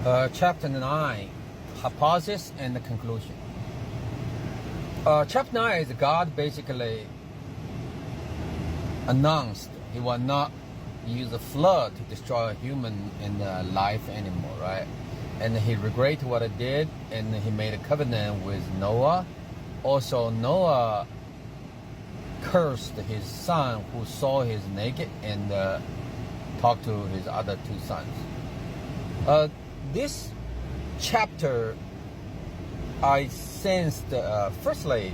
Chapter 9, Hypothesis and the Conclusion. Chapter 9 is God basically announced he will not use a flood to destroy human in life anymore, right? And he regretted what he did, and he made a covenant with Noah. Also, Noah cursed his son who saw his naked and talked to his other two sons. This chapter, I sensed, firstly,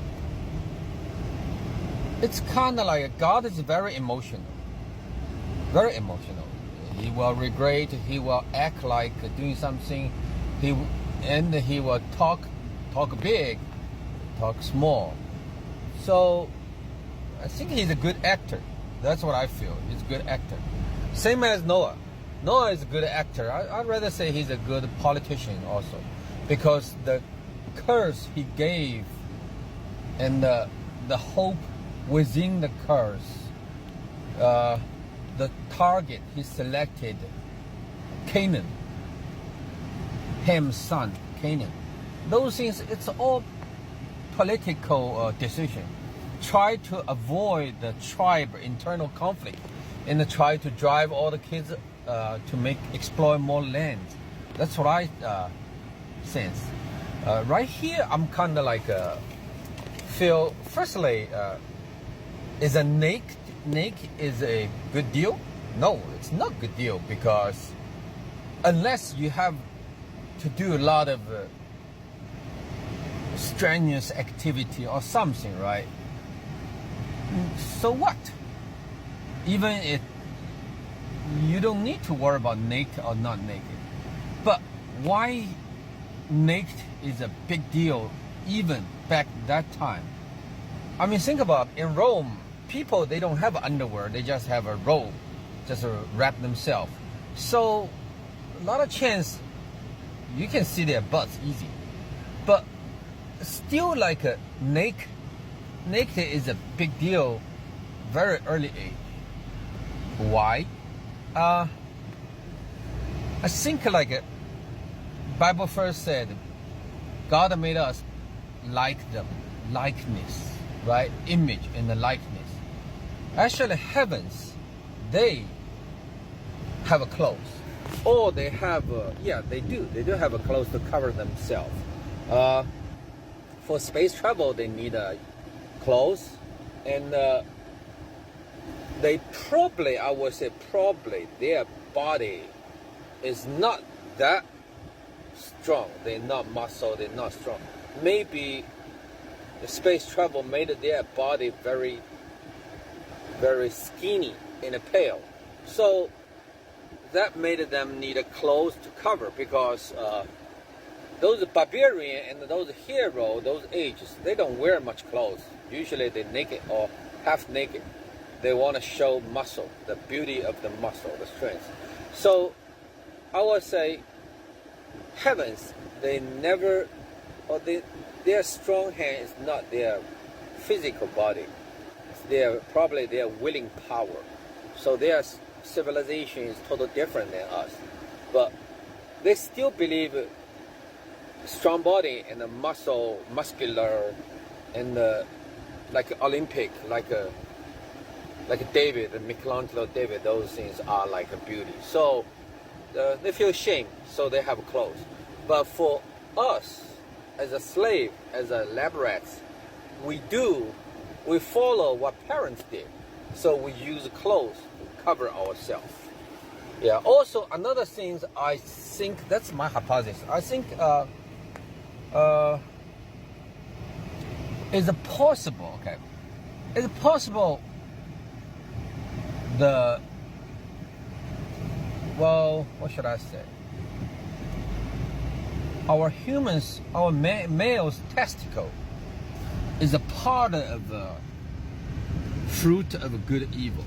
it's kind of like God is very emotional. Very emotional. He will regret, he will act like doing something, he will talk big, talk small. So I think he's a good actor. That's what I feel. He's a good actor. Same as Noah. Noah is a good actor. I'd rather say he's a good politician also, because the curse he gave and the hope within the curse, the target he selected, Canaan, Ham's son, Canaan. Those things, it's all political decision. Try to avoid the tribe internal conflict and try to drive all the kids to exploit more land. That's what I sense. Right here, I'm kind of like feel. Firstly, is a naked is a good deal? No, it's not a good deal, because unless you have to do a lot of strenuous activity or something, right? So what? Even if you don't need to worry about naked or not naked. But why naked is a big deal even back that time? I mean, think about it. In Rome, people, they don't have underwear, they just have a robe, just wrap themselves. So a lot of chance you can see their butts easy. But still, like naked is a big deal very early age. Why? I think like Bible first said, God made us like them, likeness, right? Image and the likeness. Actually, heavens, they have a clothes, or they have they do have a clothes to cover themselves. For space travel, they need clothes, and they probably, I would say probably, their body is not that strong. They're not muscle, they're not strong. Maybe the space travel made their body very, very skinny and pale. So that made them need a clothes to cover, because those barbarian and those hero, those ages, they don't wear much clothes. Usually they're naked or half naked. They want to show muscle, the beauty of the muscle, the strength. So I would say heavens, they never, or their strong hand is not their physical body. It's probably their willing power. So their civilization is totally different than us. But they still believe strong body and the muscular, and like Olympic, like David, Michelangelo David, those things are like a beauty. So they feel shame, so they have clothes. But for us, as a slave, as a lab rats, we follow what parents did. So we use clothes to cover ourselves. Yeah. Also, another thing, I think, that's my hypothesis. I think is it possible? Okay, is it possible? What should I say? Our humans, our male's testicle is a part of the fruit of a good evil.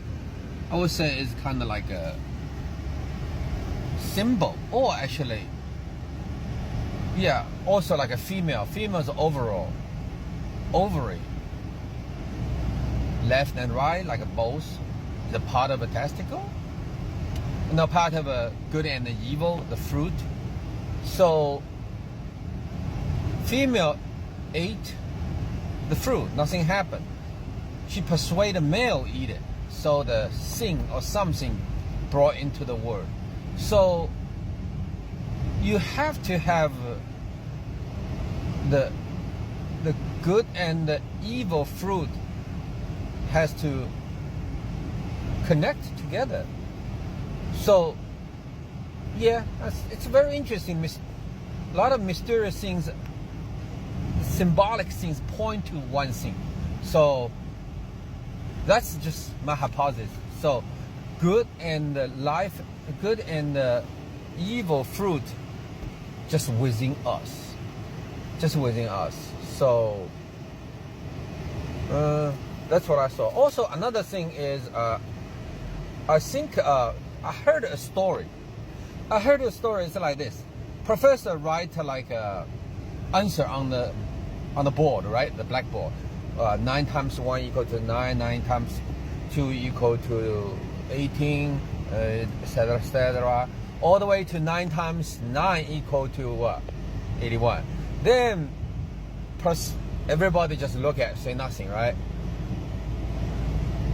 I would say it's kind of like a symbol, or actually, also like a female's overall ovary, left and right, like a both, is a part of a testicle. Part of a good and the evil, the fruit. So female ate the fruit, nothing happened. She persuaded male eat it, so the sin or something brought into the world. So you have to have the good and the evil fruit has to connect together. So yeah, it's very interesting. A lot of mysterious things, symbolic things point to one thing. So that's just my hypothesis. So good and evil fruit just within us. So that's what I saw. Also, another thing is I think I heard a story. It's like this. Professor write like a answer on the board, right? The blackboard. 9 times 1 equal to 9. 9 times 2 equal to 18, etc., etc. All the way to 9 times 9 equal to what? 81. Then everybody just look at, say nothing, right?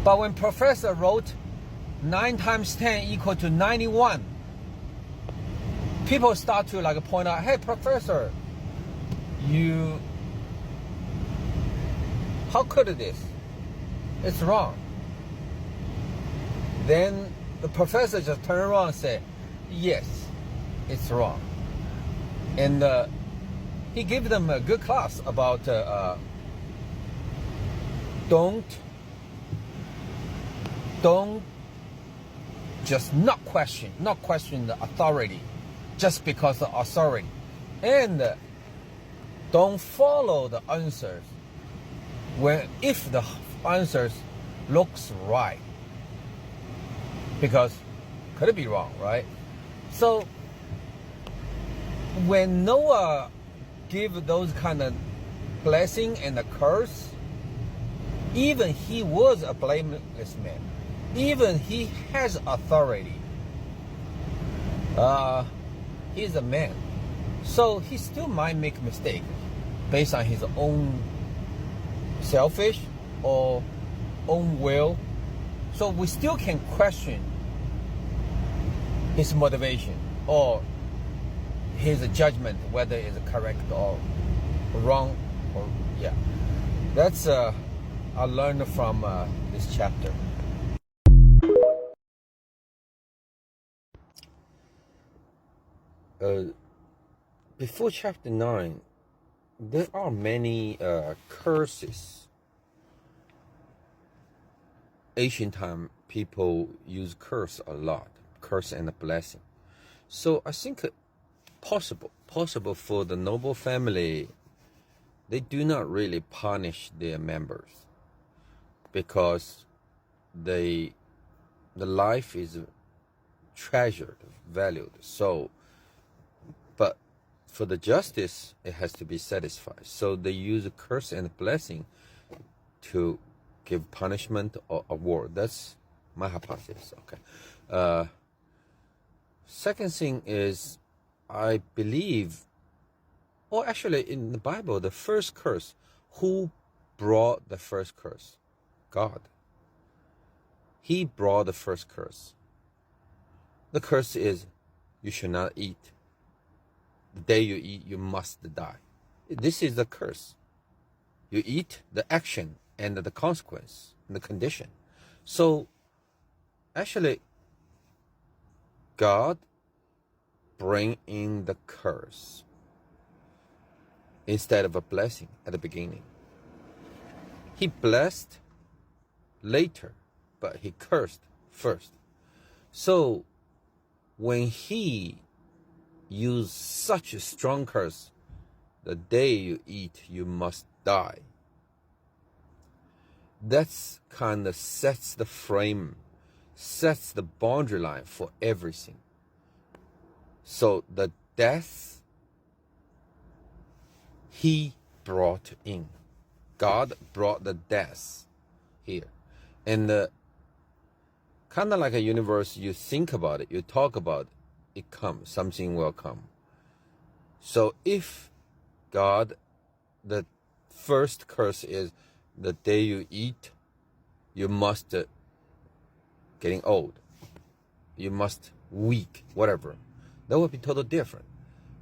But when professor wrote 9 times 10 equal to 91, people start to like point out, hey professor, how could this? It's wrong. Then the professor just turn around and say, yes, it's wrong. And he gave them a good class about don't just not question the authority just because of authority, and don't follow the answers if the answers looks right, because could it be wrong, right? So when Noah gave those kind of blessing and a curse, even he was a blameless man, even he has authority, he's a man, so he still might make mistake based on his own selfish or own will. So we still can question his motivation or his judgment, whether it's correct or wrong. Or yeah, that's I learned from this chapter. Before chapter 9, there are many curses. Ancient time people use curse a lot, curse and a blessing. So I think possible for the noble family, they do not really punish their members because the life is treasured, valued. So, but for the justice, it has to be satisfied. So they use a curse and a blessing to give punishment or award. That's my hypothesis. Okay. Second thing is, I believe, or actually in the Bible, the first curse, who brought the first curse? God. He brought the first curse. The curse is, you should not eat. The day you eat, you must die. This is the curse. You eat, the action and the consequence, and the condition. So actually, God bring in the curse instead of a blessing at the beginning. He blessed later, but he cursed first. So when he used such a strong curse, the day you eat, you must die, that's kind of sets the frame, sets the boundary line for everything. So the death he brought in. God brought the death here. And kind of like a universe, you think about it, you talk about it, it comes, something will come. So if God, the first curse is the day you eat, you must getting old, you must weak, whatever. That would be totally different.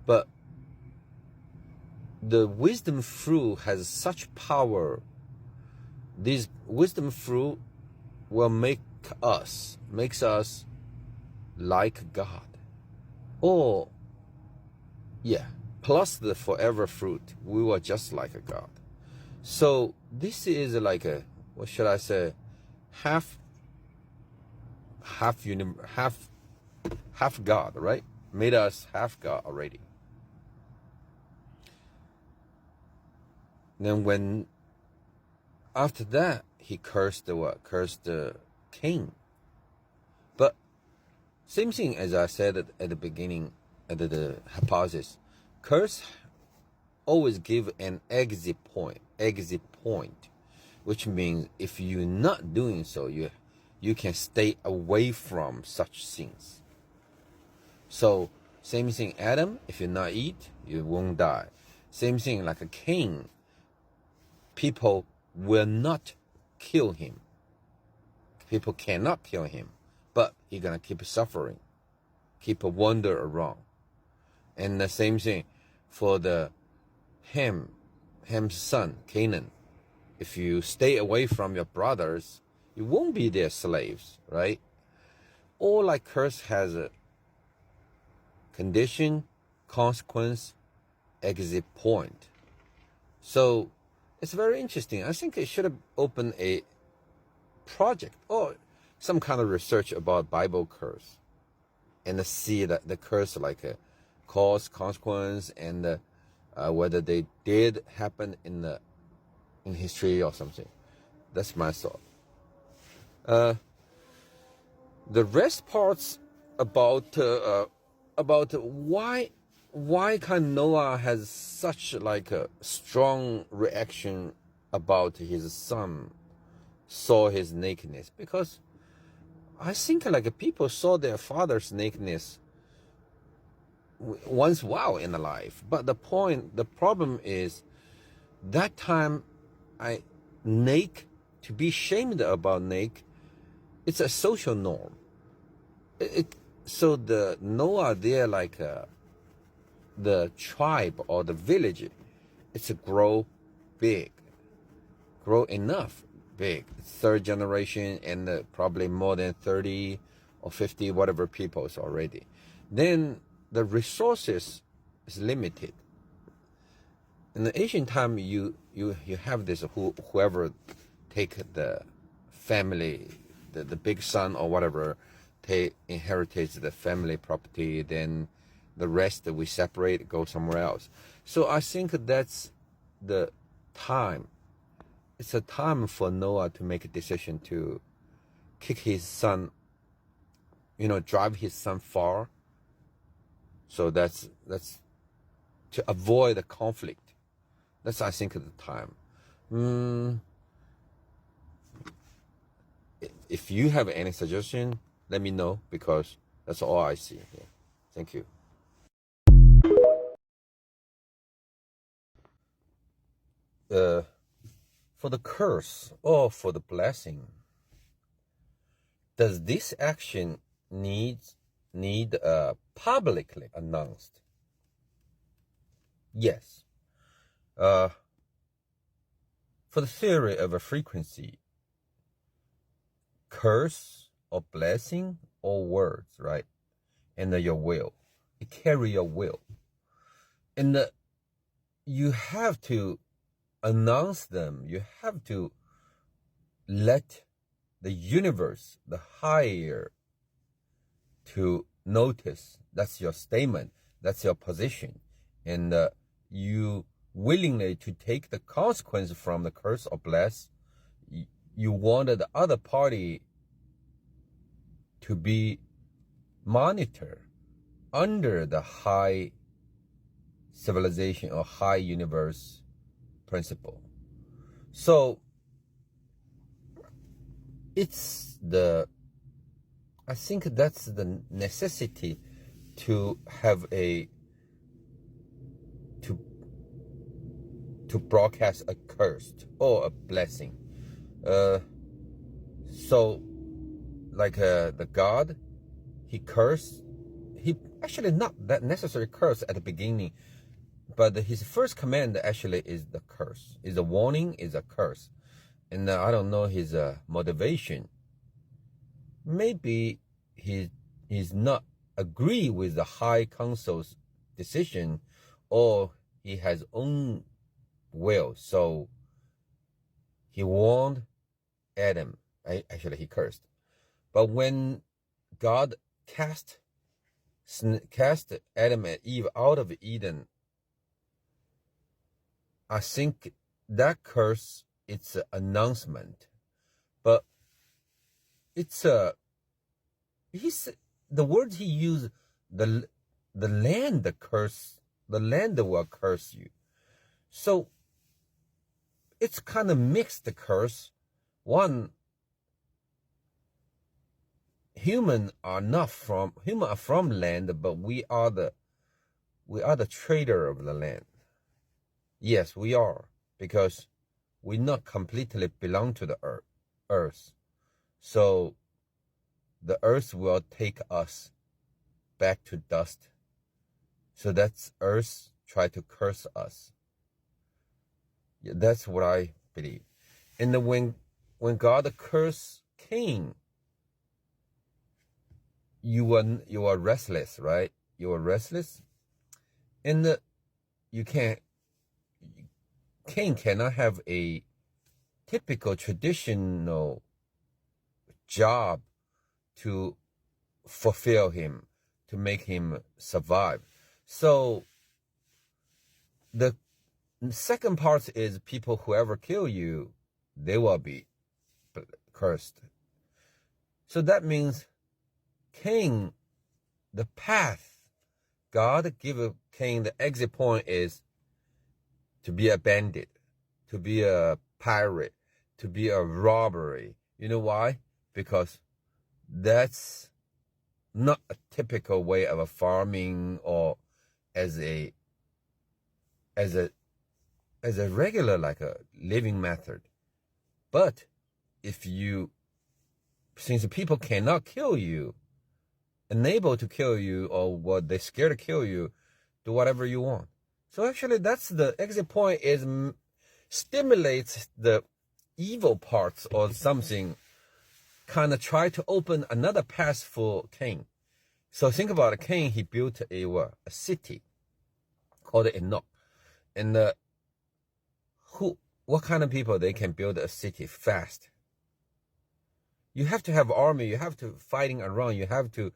But the wisdom fruit has such power. This wisdom fruit will makes us like God. Or, yeah, plus the forever fruit, we were just like a God. So this is like a, what should I say, half God, right? Made us half God already. Then when after that he cursed the king. But same thing as I said at the beginning, at the hypothesis, curse always give an exit point, which means if you're not doing so, you can stay away from such things. So same thing, Adam, if you not eat, you won't die. Same thing like a king, people will not kill him. People cannot kill him, but he's gonna keep suffering, keep wander around. And the same thing for the Ham's son, Canaan. If you stay away from your brothers, you won't be their slaves, right? All like curse has a condition, consequence, exit point. So it's very interesting. I think it should have opened a project or some kind of research about Bible curse and see that the curse like a cause, consequence, and whether they did happen in history or something. That's my thought. The rest parts about why can Noah has such like a strong reaction about his son saw his nakedness, because I think like people saw their father's nakedness once while in the life, but the problem is that time to be shamed about naked, it's a social norm. So the Noah there like the tribe or the village, it's a grow enough big, third generation, and probably more than 30 or 50 whatever peoples already. Then the resources is limited. In the ancient time, you have this whoever take the family, the big son or whatever, inherits the family property, then the rest we separate, go somewhere else. So I think that's the time. It's a time for Noah to make a decision to kick his son, drive his son far. So that's to avoid the conflict. That's, I think, at the time. If you have any suggestion, let me know, because that's all I see here. Thank you. For the curse or for the blessing, does this action need publicly announced? Yes. For the theory of a frequency, curse or blessing or words, right? And your will, you carry your will, and you have to announce them. You have to let the universe, the higher, to notice that's your statement, that's your position, and you willingly to take the consequence from the curse or bless. You wanted the other party to be monitored under the high civilization or high universe principle. So I think that's the necessity to have a to broadcast a curse or a blessing. So like the God, he cursed. He actually not that necessary curse at the beginning, but his first command actually is the curse, is a warning, is a curse. And I don't know his motivation. Maybe he's not agree with the High Council's decision, or he has own will. So he warned Adam. Actually, he cursed. But when God cast Adam and Eve out of Eden, I think that curse, it's an announcement. But it's the word he used, the land the land will curse you. So it's kind of mixed the curse. One, human are from land, but we are the trader of the land. Yes, we are, because we not completely belong to the earth. So the earth will take us back to dust. So that's earth try to curse us. Yeah, that's what I believe. And when God cursed Cain, you are restless, right? You are restless, and Cain cannot have a typical traditional job to fulfill him, to make him survive. So the second part is people, whoever kill you, they will be cursed. So that means Cain, the path God give Cain, the exit point is to be a bandit, to be a pirate, to be a robbery. You know why? Because that's not a typical way of a farming or as a regular, like a living method. But since people cannot kill you, unable to kill you, or what they're scared to kill you, do whatever you want. So actually that's the exit point, is stimulates the evil parts or something, kind of try to open another path for Cain. So think about it. Cain, he built a city called Enoch. And what kind of people they can build a city fast? You have to have army, you have to fighting around, you have to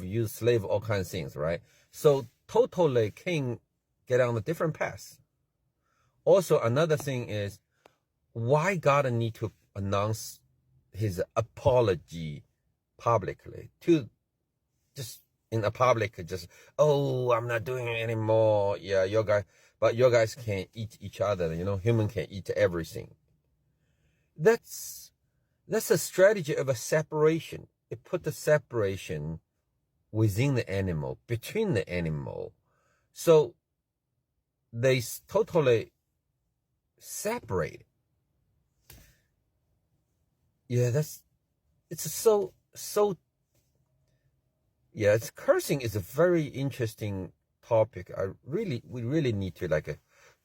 use slave, all kinds of things, right? So totally Cain get on a different path. Also, another thing is, why God need to announce his apology publicly, to just in a public, just, oh, I'm not doing it anymore. Yeah, your guys can eat each other. Human can eat everything. That's a strategy of a separation. It put the separation within the animal, between the animal. So they totally separate. Yeah, it's cursing is a very interesting topic. We really need to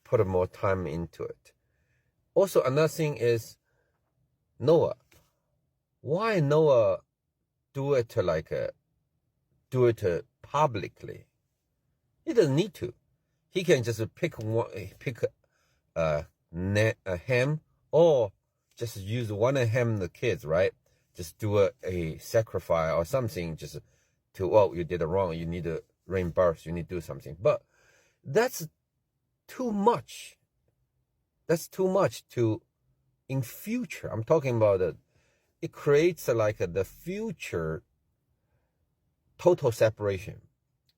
put more time into it. Also, another thing is Noah. Why Noah do it publicly? He doesn't need to. He can just pick a ham, or just use one of ham, the kids, right? Just do a sacrifice or something, just to, you did it wrong, you need to reimburse, you need to do something. But that's too much. That's too much in future. I'm talking about it creates the future total separation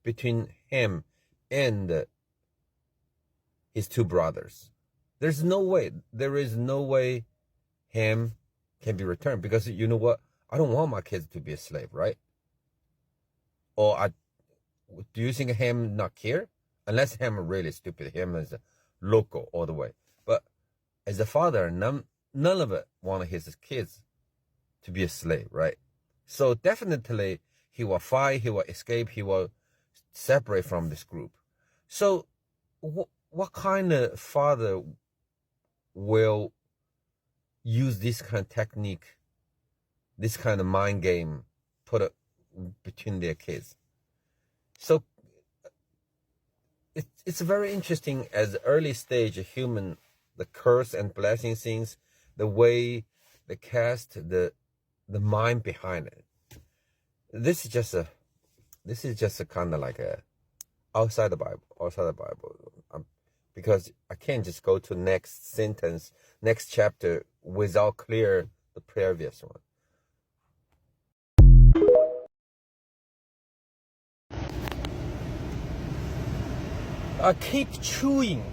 between him and his two brothers. There is no way Ham can be returned, because you know what? I don't want my kids to be a slave, right? Or do you think Ham not care? Unless Ham really stupid. Ham is local all the way. But as a father, none of it wanted his kids to be a slave, right? So definitely he will fight, he will escape, he will separate from this group. So what kind of father will use this kind of technique, this kind of mind game, put it between their kids? So it's very interesting as early stage human, the curse and blessing things, the way they cast the mind behind it. This is just a kind of like a outside the Bible, because I can't just go to next sentence, next chapter without clear the previous one. I keep chewing.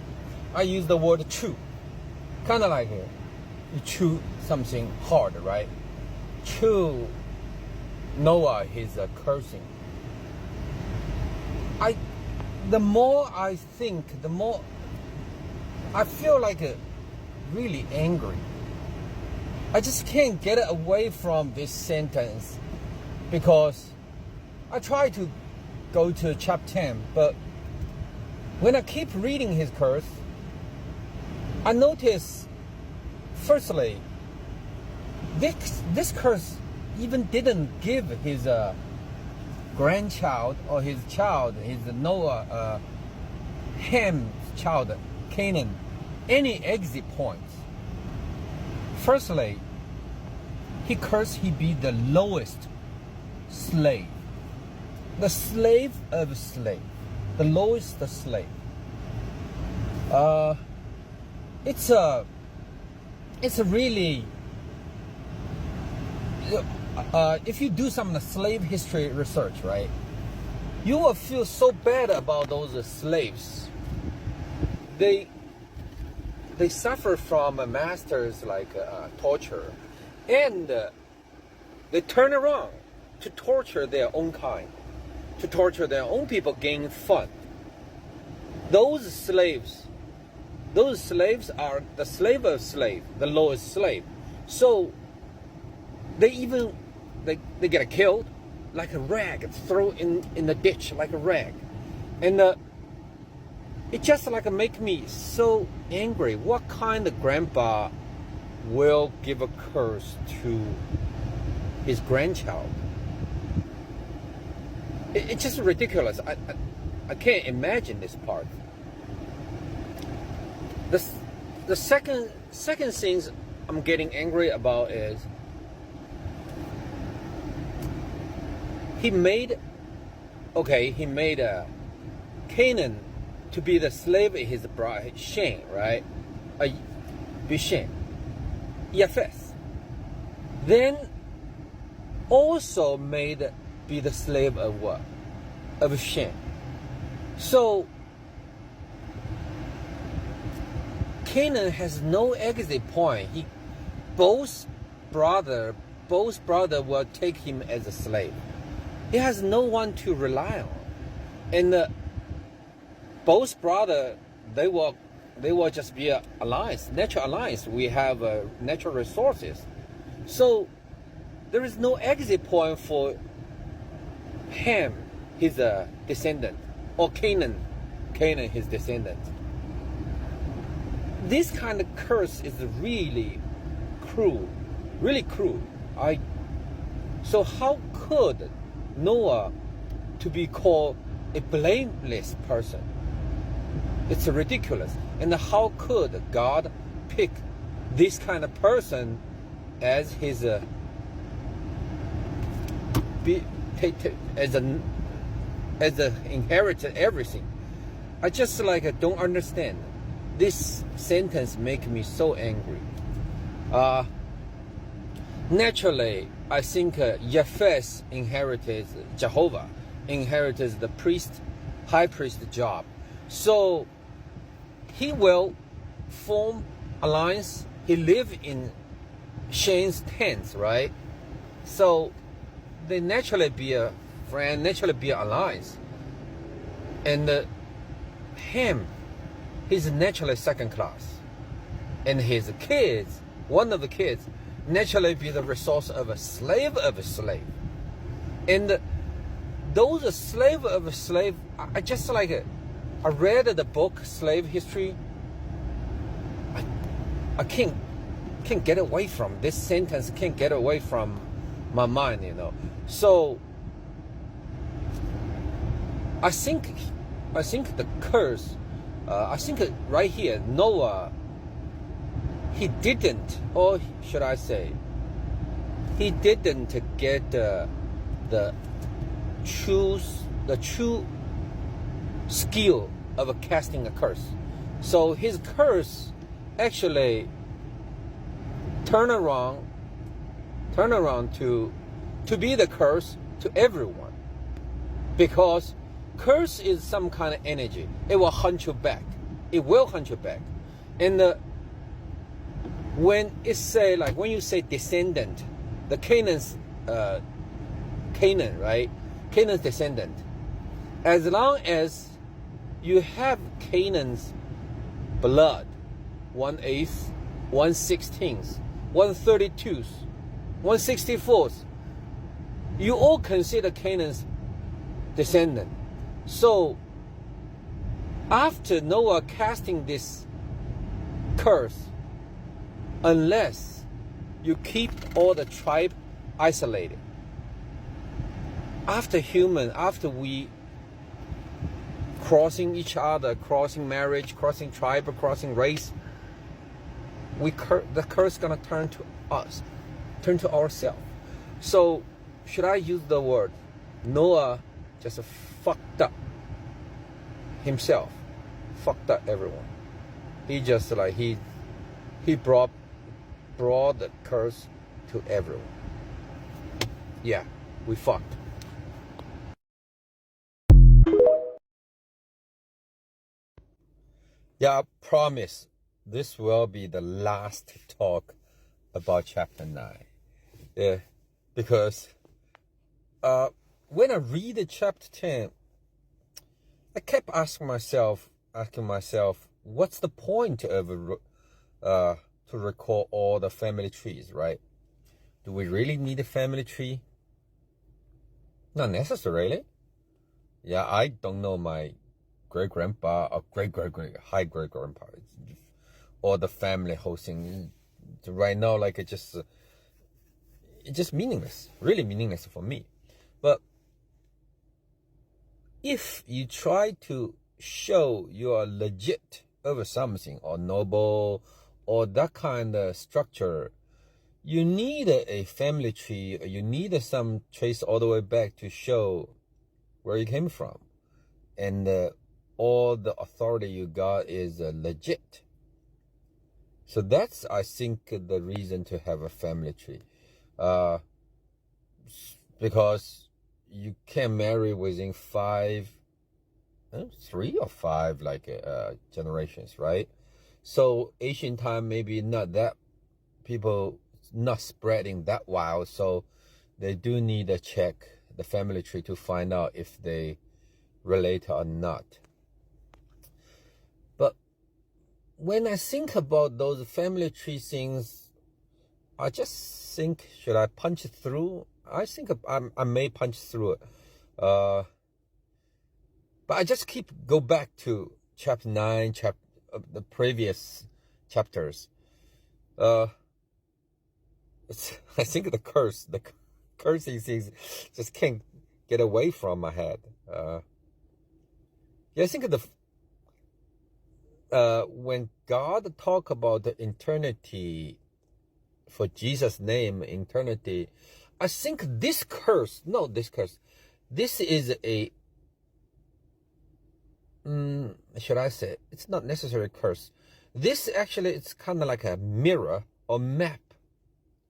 I use the word chew. Kind of like you chew something hard, right? Chew. Noah, he's cursing. The more I think, the more I feel like really angry. I just can't get away from this sentence because I try to go to chapter 10, but when I keep reading his curse, I notice, firstly, this curse even didn't give his grandchild or his child, his Noah, Ham's child, Canaan, any exit points. Firstly, he cursed he be the lowest slave, the slave of slave, the lowest slave. It's a really, if you do some slave history research, right, you will feel so bad about those slaves. They suffer from masters like torture, and they turn around to torture their own kind, to torture their own people, gain fun. Those slaves are the slave of slave, the lowest slave. So they get killed like a rag, thrown in the ditch like a rag. And it just like make me so angry. What kind of grandpa will give a curse to his grandchild? It's just ridiculous. I can't imagine this part. The second things I'm getting angry about is he made Canaan to be the slave of his bride Shem, right? Be Shem, Japheth. Then also made be the slave of what? Of Shem. So Canaan has no exit point. Both brother will take him as a slave. He has no one to rely on, and both brother they will just be an alliance, natural alliance. We have natural resources, so there is no exit point for Ham, his descendant, or Canaan, his descendant. This kind of curse is really cruel, really cruel. So how could Noah to be called a blameless person? It's ridiculous. And how could God pick this kind of person as his as a inherited everything? I just don't understand. This sentence makes me so angry. Naturally, I think Japheth inherited Jehovah, inherited the high priest job. So he will form alliance. He live in Shem's tent, right? So they naturally be a friend, naturally be an alliance. And Ham, he's naturally second class. And his kids, one of the kids, naturally be the resource of a slave of a slave. And those slave of a slave, I just like, I read the book Slave History. I can't get away from this sentence, can't get away from my mind, you know. So I think the curse, I think right here, Noah, he didn't, or should I say, he didn't get the true skill of casting a curse. So his curse actually turn around to be the curse to everyone, because curse is some kind of energy. It will hunt you back. It will hunt you back. And when it say, like when you say descendant, the Canaan, right? Canaan's descendant. As long as you have Canaan's blood, 1/8, 1/16, 1/32, 1/64, you all consider Canaan's descendant. So after Noah casting this curse, unless you keep all the tribe isolated, after we crossing each other, crossing marriage, crossing tribe, crossing race, the curse gonna turn to us, turn to ourselves. So should I use the word, Noah just fucked up himself, fucked up everyone. He just like he brought the curse to everyone. Yeah, we fucked. Yeah, I promise this will be the last talk about chapter 9. Yeah, because when I read chapter 10, I kept asking myself, what's the point of to record all the family trees, right? Do we really need a family tree? Not necessarily. Yeah, I don't know my great-grandpa or great-great-grandpa, or the family hosting. Right now, like it's just meaningless, really meaningless for me. But if you try to show you are legit over something, or noble, or that kind of structure, you need a family tree, or you need some trace all the way back to show where you came from. And all the authority you got is legit. So that's, I think, the reason to have a family tree. Because you can marry within 3 or 5 generations, right? So Asian time maybe not that, people not spreading that wild, so they do need to check the family tree to find out if they relate or not. But when I think about those family tree things, I just think, should I punch through? I think I may punch through it. But I just go back to chapter 9, the previous chapters. I think the cursing things just can't get away from my head. Yeah, I think when God talk about the eternity, for Jesus' name, eternity, I think this is a, should I say, it's not necessarily a curse. This actually, it's kind of like a mirror or map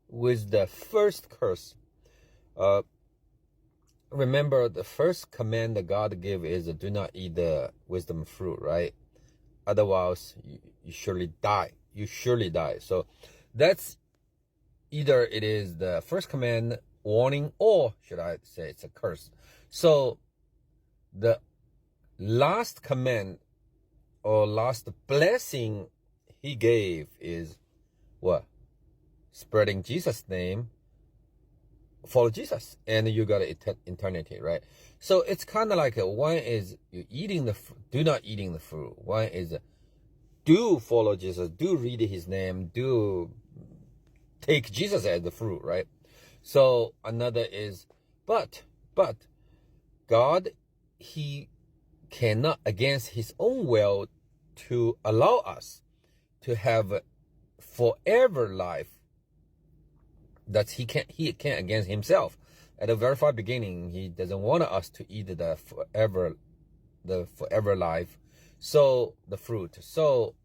with the first curse. Remember, the first command that God gave is do not eat the wisdom fruit, right? Otherwise, you surely die. You surely die. So that's either it is the first command, warning, or should I say it's a curse. So the last command or last blessing he gave is what? Spreading Jesus' name, follow Jesus, and you got eternity, right? So it's kind of like one is you eating do not eating the fruit. One is do follow Jesus, do read his name, do take Jesus as the fruit, right? So another is, but God, he cannot against his own will to allow us to have forever life. That he can't against himself. At the very far beginning, he doesn't want us to eat the forever life, so the fruit. So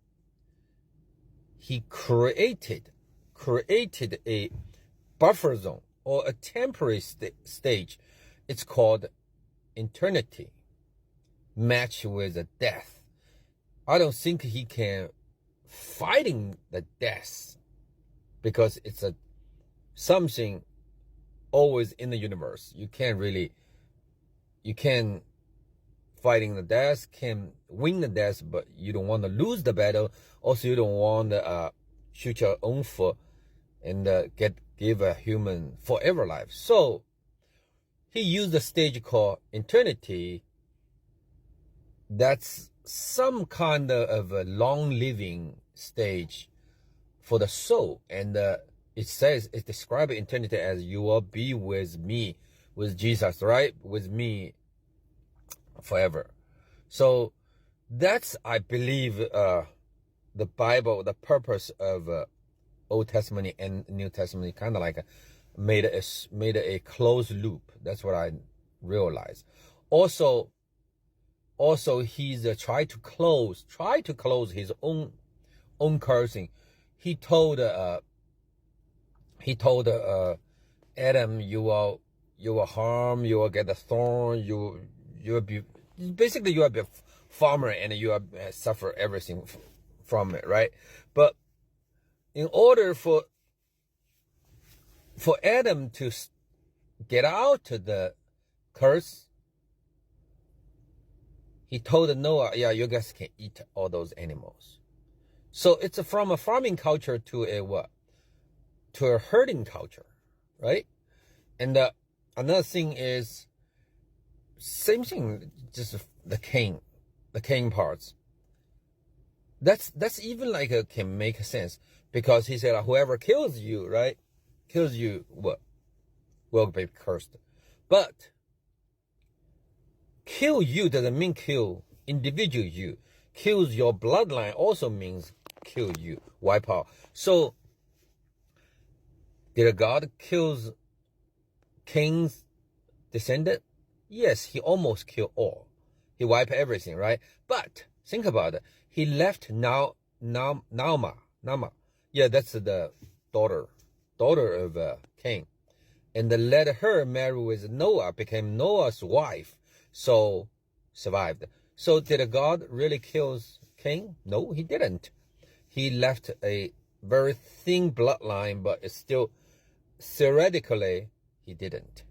he created a buffer zone or a temporary stage. It's called eternity, match with a death. I don't think he can fighting the death, because it's a something always in the universe. You can fighting the death, can win the death, but you don't want to lose the battle. Also, you don't want to shoot your own foot and give a human forever life. So he used a stage called eternity. That's some kind of a long living stage for the soul, and it describes eternity as you will be with me, with Jesus, right? With me forever. So that's, I believe, the Bible, the purpose of Old Testament and New Testament, kind of like made a closed loop. That's what I realized. Also he's tried to close his own cursing. He told Adam, you will harm, you will get a thorn, you will be basically, you will be a farmer and you will suffer everything from it, right? But in order for Adam to get out the curse, he told Noah, yeah, you guys can eat all those animals. So it's from a farming culture to a what? To a herding culture, right? And another thing is, same thing, just the king parts. That's even like can make sense, because he said whoever kills you, right? Kills you, what? Will be cursed. But kill you doesn't mean kill individual you. Kills your bloodline also means kill you, wipe out. So did God kills Cain's descendant? Yes, he almost killed all. He wiped everything, right? But think about it. He left Naama. Yeah, that's the daughter of Cain, and let her marry with Noah, became Noah's wife, so survived. So did God really kill Cain? No, he didn't. He left a very thin bloodline, but it's still theoretically he didn't.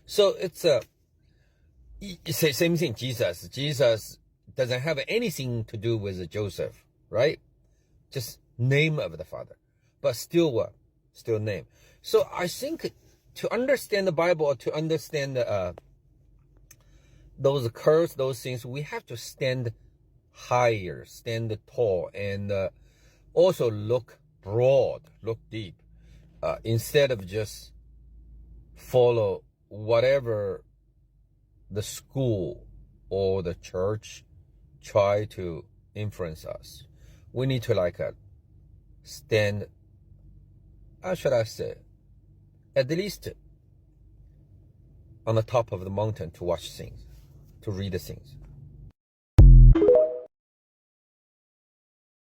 So it's same thing. Jesus doesn't have anything to do with Joseph, right? Just name of the father, but still what? Still name. So I think to understand the Bible, or to understand those curses, those things, we have to stand higher, stand tall, and also look broad, look deep, instead of just follow whatever the school or the church try to influence us. We need to stand, how should I say, at least on the top of the mountain to watch things, to read the things.